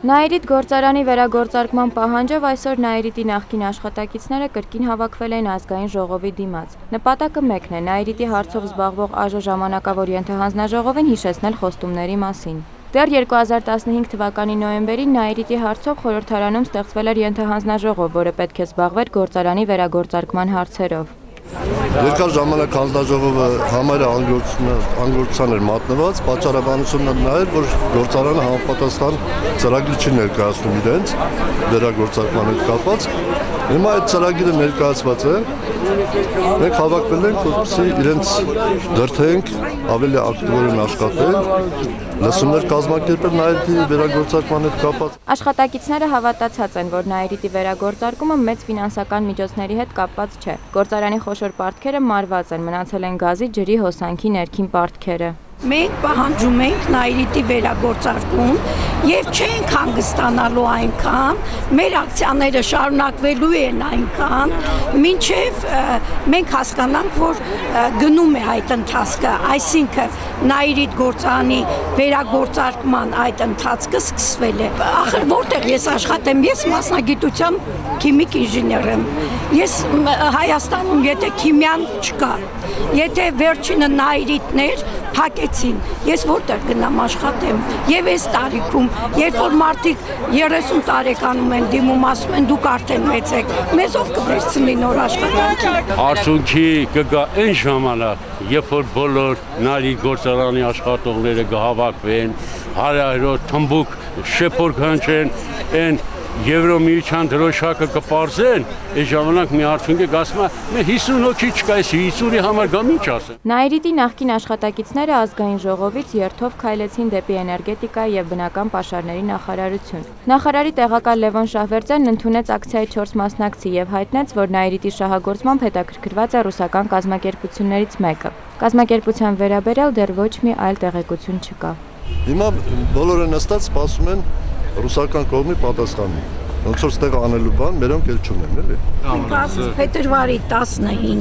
Նաիրիտ գործարանի վերագործարկման պահանջով այսօր Նաիրիտի նախկին աշխատակիցները կրկին հավաքվել են ազգային ժողովի դիմաց։ Նպատակը մեկն է Նաիրիտի հարցով զբաղվող ԱԺ ժամանակավոր ենթահանձնաժողովին հիշեցնել խոստումների մասին։ Դեռ 2015 թվականի նոյեմբերին Նաիրիտի հարցով խորհրդարանում ստեղծվել էր ենթահանձնաժողով, որը պետք է զբաղվեր գործարանի վերագործարկման հարցերով։ Երկար ժամանակ հանձնաժողովը համարյա անգործության էր մատնված, պատճառաբանությունը նա էր, որ գործարանը համապատասխան ծրագիր չի ներկայացնում իրենց վերագործարկման հետ կապված։ Հիմա այդ ծրագիրը ներկայացված է, մենք հավաքվել ենք, որպեսզի իրենց դրդենք ավելի ակտիվորեն աշխատել, լսումներ կազմակերպել Նաիրիտի վերագործարկման հետ կապված։ Աշխատակիցները հավատացած են, որ Նաիրիտի վերագործարկումը մեծ ֆինանսական միջոցների հետ կապված չէ։ Գործարանի խոշոր պարտքերը մարված են, մնացել են գազի, ջրի, հոսանքի ներքին պարտքերը։ Մենք պահանջում ենք Նաիրիտի վերագործարկում եւ չենք հանգստանալու այնքան, մեր ակցիաները շարունակվելու են այնքան, մինչեւ մենք հասկանանք, որ գնում է այդ ընթացքը, այսինքն Նաիրիտ գործարանի վերագործարկման այդ ընթացքը սկսվել է։ Ախր որտեղ ես աշխատեմ, ես մասնագիտությամբ քիմիկ ինժեներ եմ։ Ես Հայաստանում եթե քիմիան չկա, եթե վերջինը Նաիրիտներ փակեցին, ես որտեղ գնամ աշխատեմ։ Եվ այս տարիքում, երբ որ մարդիկ 30 տարեկանում են դիմում, ասում են դուք արդեն մեծ եք, մեզ ով կվերցնի նոր աշխատանքի։ Արդյունքի կգա այն ժամանակ, երբ որ բոլոր Նաիրիտ գործարանի աշխատողները կհավաքվեն, հարյուրավոր թմբուկ շեփոր քնչեն, այն Եվրոմիության դրոշակը կպարզեն, այս ժամանակ մի արդյունք է ասում է, մեր 50 հոգի չկա, այս 50-ի համար գամ ինչ ասեն։ Նաիրիտի նախկին աշխատակիցները ազգային ժողովից երթով քայլեցին դեպի էներգետիկա եւ բնական պաշարների նախարարություն։ Նախարարի տեղակալ Լևոն Շահվերդյանն ընդունեց ակցիայի 4 մասնակցի եւ հայտնեց, որ Նաիրիտի շահագործմամբ հետաքրքրված է ռուսական կազմակերպություններից մեկը։ Կազմակերպության վերաբերյալ դեռ ոչ մի այլ տեղեկություն չկա։ Հիմա բոլորը նստած սպասում են ռուսական կողմի պատասխանի։ Ոնց որ ստեղ անելու բան մերոնք էլ չունեն, էլի։ Փետրվարի 15-ին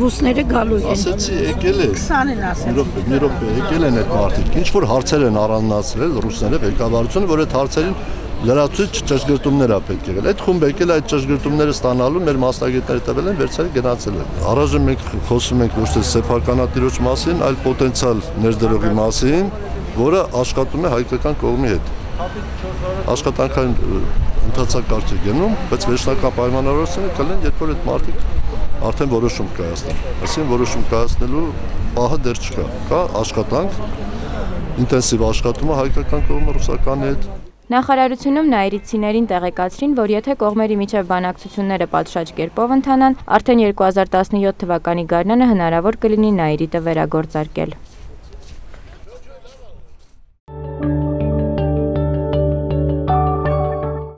ռուսները գալու են։ Ասեցի, եկել է։ 20-ին ասել։ Մի րոպե, եկել են այդ մարդիկ։ Ինչ որ հարցեր են առանձնացրել ռուսները ղեկավարությունը, որ այդ հարցերին լրացուցիչ ճշգրտումներ ա պետք եղել։ Այդ խումբը եկել այդ ճշգրտումները ստանալու մեր մասնագետները տվել են, վերցրել գնացել են։ Առայժմ մենք խոսում ենք ոչ թե սեփականատիրոջ մասին, այլ պոտենցիալ ներդրողի մասին, որը աշխատում է հայկական կողմի հետ։ Աշխատանքային ընթացակարգ է գնում, բայց վերջնական պայմանավորվածությունը կլինեն, երբ որ այդ մարդիկ արդեն որոշում կայացնեն։ Այսինքն որոշում կայացնելու պահը դեռ չկա։ Կա աշխատանք, ինտենսիվ աշխատումը հայկական կողմը ռուսականի հետ։ Նախարարությունում նաիրիտցիներին տեղեկացրին, որ եթե կողմերի միջև բանակցությունները պատշաճ կերպով ընթանան, արդեն 2017 թվականի գարնանը հնարավոր կլինի Նաիրիտը վերագործարկել։